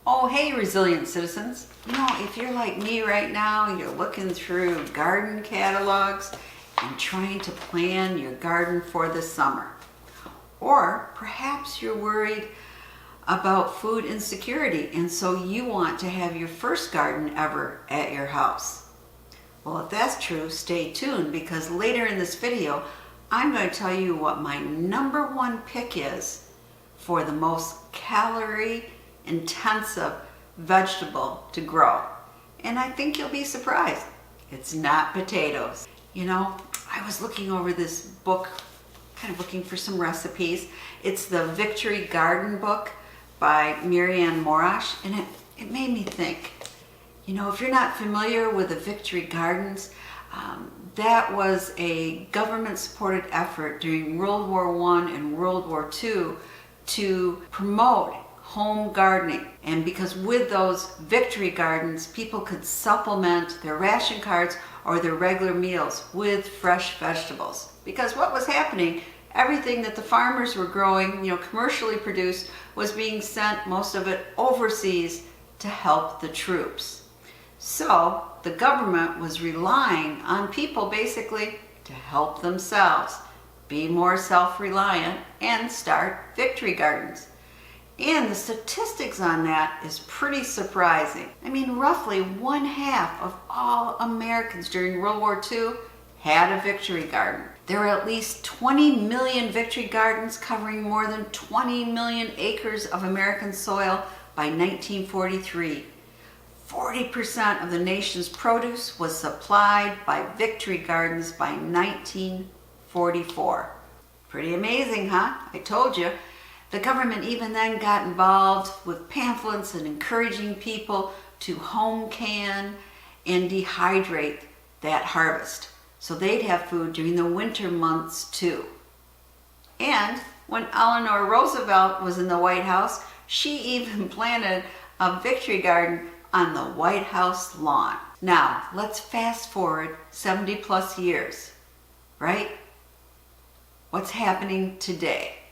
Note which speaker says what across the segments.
Speaker 1: Oh, hey, resilient citizens. You know, if you're like me right now, you're looking through garden catalogs and trying to plan your garden for the summer. Or perhaps you're worried about food insecurity and so you want to have your first garden ever at your house. Well, if that's true, stay tuned because later in this video, I'm going to tell you what my number one pick is for the most calorie intensive vegetable to grow. And I think you'll be surprised. It's not potatoes. You know, I was looking over this book, kind of looking for some recipes. It's the Victory Garden book by Marianne Morash, and it made me think. You know, if you're not familiar with the Victory Gardens, that was a government-supported effort during World War I and World War II to promote home gardening. And because with those Victory Gardens, people could supplement their ration cards or their regular meals with fresh vegetables. Because what was happening, everything that the farmers were growing, you know, commercially produced, was being sent, most of it overseas, to help the troops. So the government was relying on people basically to help themselves, be more self-reliant, and start Victory Gardens. And the statistics on that is pretty surprising. I mean, roughly 1/2 of all Americans during World War II had a Victory Garden. There were at least 20 million Victory Gardens covering more than 20 million acres of American soil by 1943. 40% of the nation's produce was supplied by Victory Gardens by 1944. Pretty amazing, huh? I told you. The government even then got involved with pamphlets and encouraging people to home can and dehydrate that harvest so they'd have food during the winter months too. And when Eleanor Roosevelt was in the White House, she even planted a Victory Garden on the White House lawn. Now, let's fast forward 70 plus years, right? What's happening today?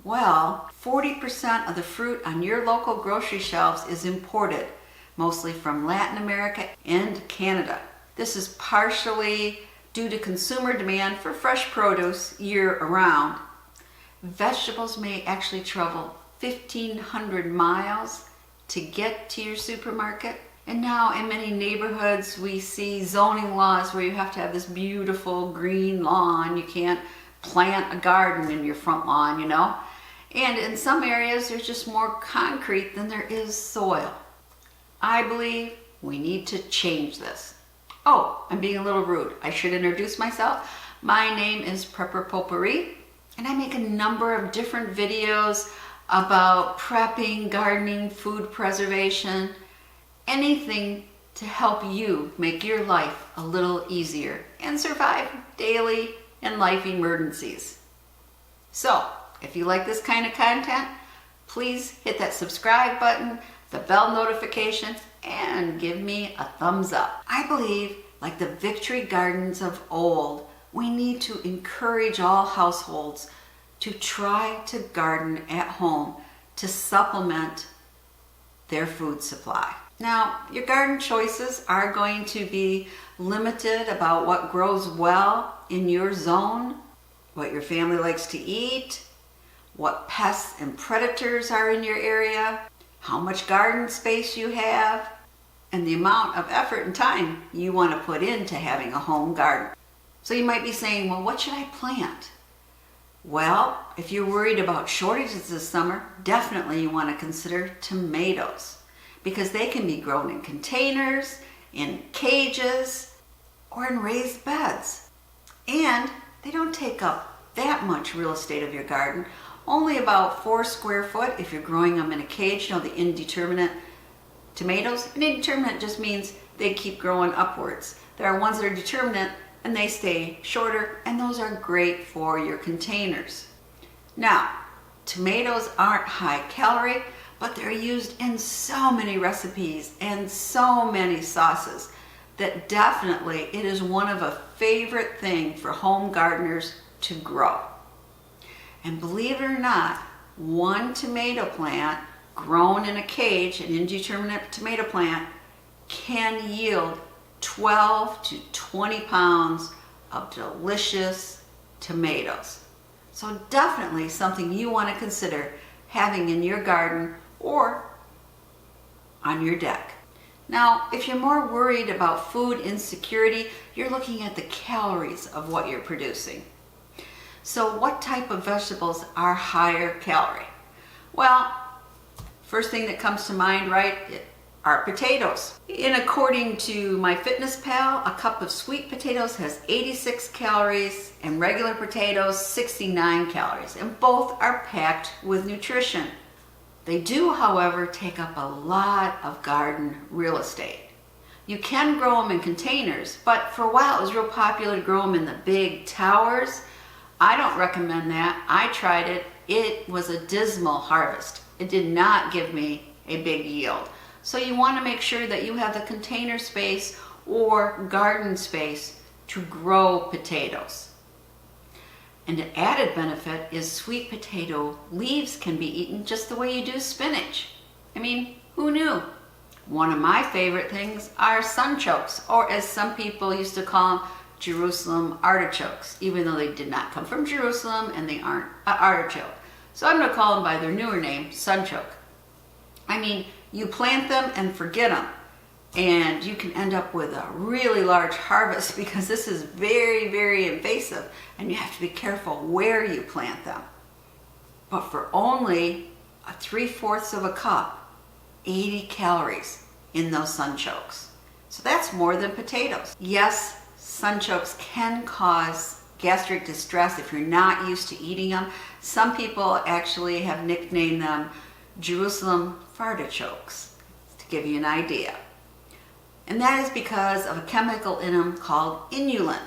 Speaker 1: Well, 40% of the fruit on your local grocery shelves is imported, mostly from Latin America and Canada. This is partially due to consumer demand for fresh produce year-round. Vegetables may actually travel 1,500 miles to get to your supermarket. And now in many neighborhoods we see zoning laws where you have to have this beautiful green lawn. You can't plant a garden in your front lawn, you know. And in some areas there's just more concrete than there is soil. I believe we need to change this. Oh, I'm being a little rude. I should introduce myself. My name is Potpourri, and I make a number of different videos about prepping, gardening, food preservation, anything to help you make your life a little easier and survive daily and life emergencies. So, if you like this kind of content, please hit that subscribe button, the bell notification, and give me a thumbs up. I believe, like the Victory Gardens of old, we need to encourage all households to try to garden at home to supplement their food supply. Now, your garden choices are going to be limited about what grows well in your zone, what your family likes to eat, what pests and predators are in your area, how much garden space you have, and the amount of effort and time you want to put into having a home garden. So you might be saying, well, what should I plant? Well, if you're worried about shortages this summer, definitely you want to consider tomatoes because they can be grown in containers, in cages, or in raised beds. And they don't take up that much real estate of your garden, only about 4 square foot if you're growing them in a cage. You know, the indeterminate tomatoes. And indeterminate just means they keep growing upwards. There are ones that are determinate and they stay shorter, and those are great for your containers. Now, tomatoes aren't high calorie, but they're used in so many recipes and so many sauces that definitely it is one of a favorite thing for home gardeners to grow. And believe it or not, one tomato plant grown in a cage, an indeterminate tomato plant, can yield 12 to 20 pounds of delicious tomatoes. So definitely something you want to consider having in your garden or on your deck. Now, if you're more worried about food insecurity, you're looking at the calories of what you're producing. So what type of vegetables are higher calorie? Well, first thing that comes to mind, right, are potatoes. And according to MyFitnessPal, a cup of sweet potatoes has 86 calories and regular potatoes 69 calories, and both are packed with nutrition. They do, however, take up a lot of garden real estate. You can grow them in containers, but for a while it was real popular to grow them in the big towers. I don't recommend that. I tried it. It was a dismal harvest. It did not give me a big yield. So you want to make sure that you have the container space or garden space to grow potatoes. And an added benefit is sweet potato leaves can be eaten just the way you do spinach. I mean, who knew? One of my favorite things are sunchokes, or as some people used to call them, Jerusalem artichokes, even though they did not come from Jerusalem and they aren't an artichoke. So I'm going to call them by their newer name, sunchoke. I mean, you plant them and forget them, and you can end up with a really large harvest because this is very, very invasive, and you have to be careful where you plant them. But for only 3/4 of a cup, 80 calories in those sunchokes. So that's more than potatoes. Yes, sunchokes can cause gastric distress if you're not used to eating them. Some people actually have nicknamed them Jerusalem fartichokes, to give you an idea. And that is because of a chemical in them called inulin.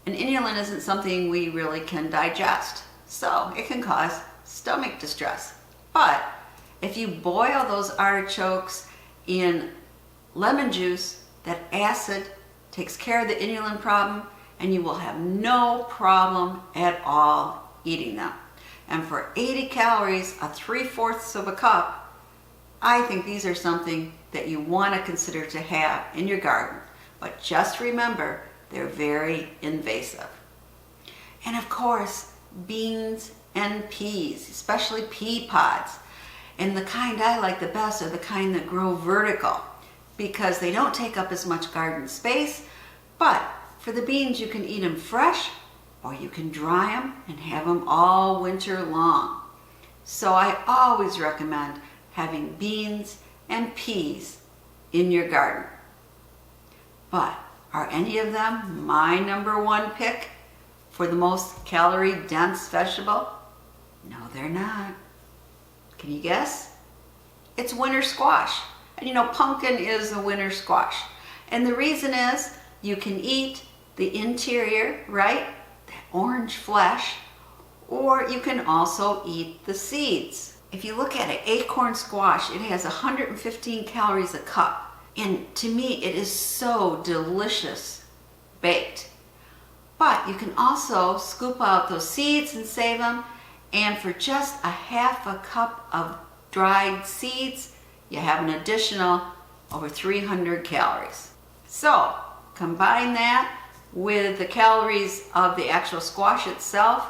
Speaker 1: And inulin isn't something we really can digest, so it can cause stomach distress. But if you boil those artichokes in lemon juice, that acid takes care of the inulin problem, and you will have no problem at all eating them. And for 80 calories, 3/4 of a cup, I think these are something that you want to consider to have in your garden. But just remember, they're very invasive. And of course, beans and peas, especially pea pods. And the kind I like the best are the kind that grow vertical, because they don't take up as much garden space. But for the beans, you can eat them fresh, or you can dry them and have them all winter long. So I always recommend having beans and peas in your garden. But are any of them my number one pick for the most calorie-dense vegetable? No, they're not. Can you guess? It's winter squash. And you know, pumpkin is a winter squash. And the reason is you can eat the interior, right? That orange flesh, or you can also eat the seeds. If you look at an acorn squash, it has 115 calories a cup. And to me, it is so delicious baked. But you can also scoop out those seeds and save them. And for just a half a cup of dried seeds, you have an additional over 300 calories. So combine that with the calories of the actual squash itself,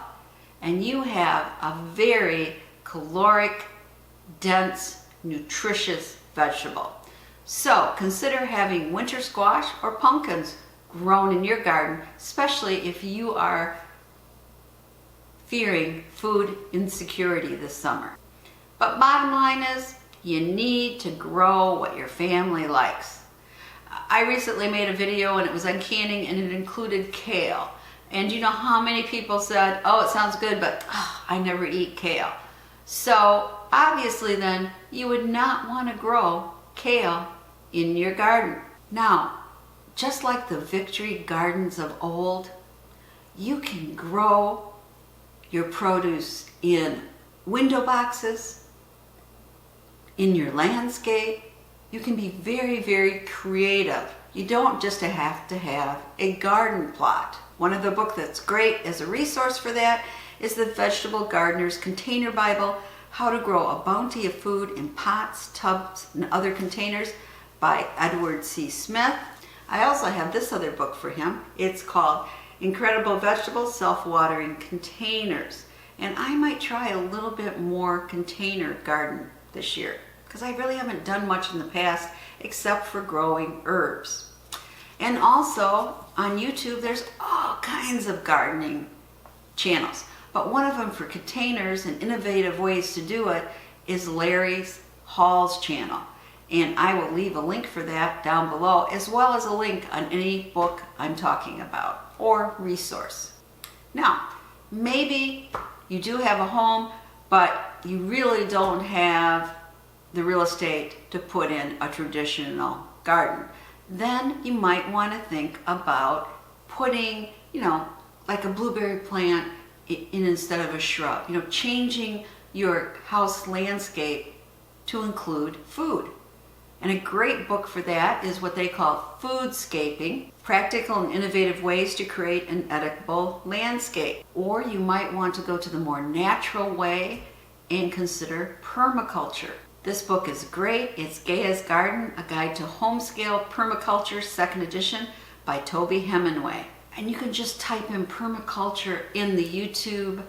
Speaker 1: and you have a very caloric, dense, nutritious vegetable. So consider having winter squash or pumpkins grown in your garden, especially if you are fearing food insecurity this summer. But bottom line is, you need to grow what your family likes. I recently made a video and it was on canning, and it included kale. And you know how many people said, oh, it sounds good, but I never eat kale. So obviously then you would not want to grow kale in your garden. Now, just like the victory gardens of old, you can grow your produce in window boxes, in your landscape. You can be very, very creative. You don't just have to have a garden plot. One of the books that's great as a resource for that is the Vegetable Gardener's Container Bible, How to Grow a Bounty of Food in Pots, Tubs, and Other Containers by Edward C. Smith. I also have this other book for him. It's called Incredible Vegetables, Self-Watering Containers. And I might try a little bit more container garden this year because I really haven't done much in the past except for growing herbs. And also on YouTube, there's all kinds of gardening channels. But one of them for containers and innovative ways to do it is Larry Hall's channel. And I will leave a link for that down below, as well as a link on any book I'm talking about or resource. Now, maybe you do have a home, but you really don't have the real estate to put in a traditional garden. Then you might want to think about putting, like a blueberry plant in instead of a shrub. Changing your house landscape to include food. And a great book for that is what they call Foodscaping, Practical and Innovative Ways to Create an Edible Landscape. Or you might want to go to the more natural way and consider permaculture. This book is great. It's Gaia's Garden, A Guide to Home-Scale Permaculture, 2nd edition by Toby Hemingway. And you can just type in permaculture in the YouTube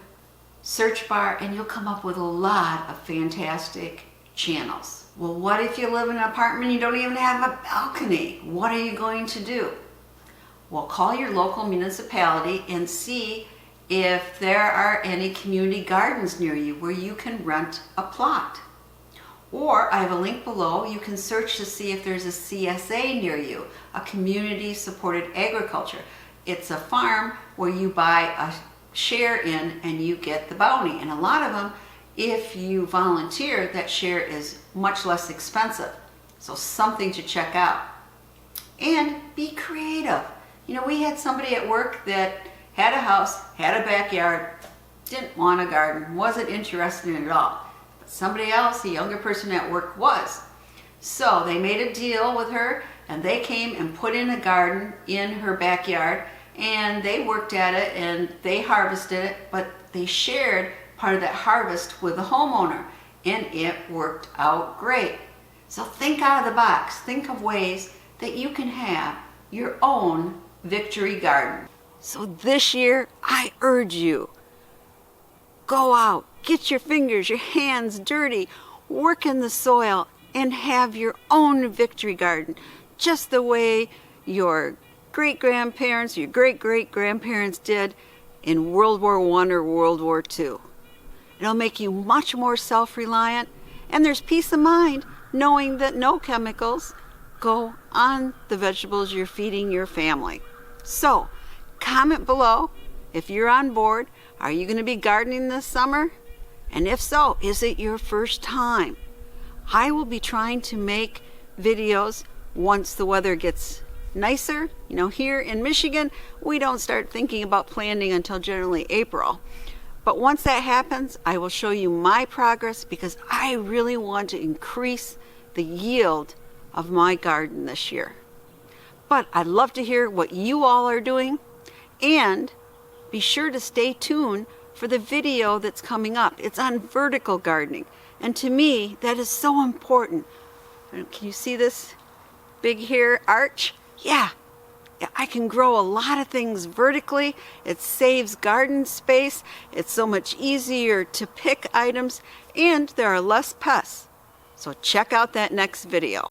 Speaker 1: search bar and you'll come up with a lot of fantastic channels. Well, what if you live in an apartment and you don't even have a balcony? What are you going to do? Well, call your local municipality and see if there are any community gardens near you where you can rent a plot. Or I have a link below. You can search to see if there's a CSA near you, a community supported agriculture. It's a farm where you buy a share in and you get the bounty. And a lot of them, if you volunteer, that share is much less expensive. So something to check out. And be creative. We had somebody at work that had a house, had a backyard, didn't want a garden, wasn't interested in it at all. But somebody else, a younger person at work, was. So they made a deal with her and they came and put in a garden in her backyard and they worked at it and they harvested it, but they shared part of that harvest with the homeowner and it worked out great. So think out of the box. Think of ways that you can have your own victory garden. So this year, I urge you, go out, get your fingers, your hands dirty, work in the soil, and have your own victory garden, just the way your great-grandparents, your great-great-grandparents did in World War I or World War II. It'll make you much more self-reliant, and there's peace of mind knowing that no chemicals go on the vegetables you're feeding your family. So, comment below if you're on board. Are you going to be gardening this summer? And if so, is it your first time? I will be trying to make videos once the weather gets nicer. Here in Michigan, we don't start thinking about planting until generally April. But once that happens, I will show you my progress because I really want to increase the yield of my garden this year. But I'd love to hear what you all are doing, and be sure to stay tuned for the video that's coming up. It's on vertical gardening, and to me, that is so important. Can you see this big here arch? Yeah, I can grow a lot of things vertically. It saves garden space. It's so much easier to pick items, and there are less pests. So check out that next video.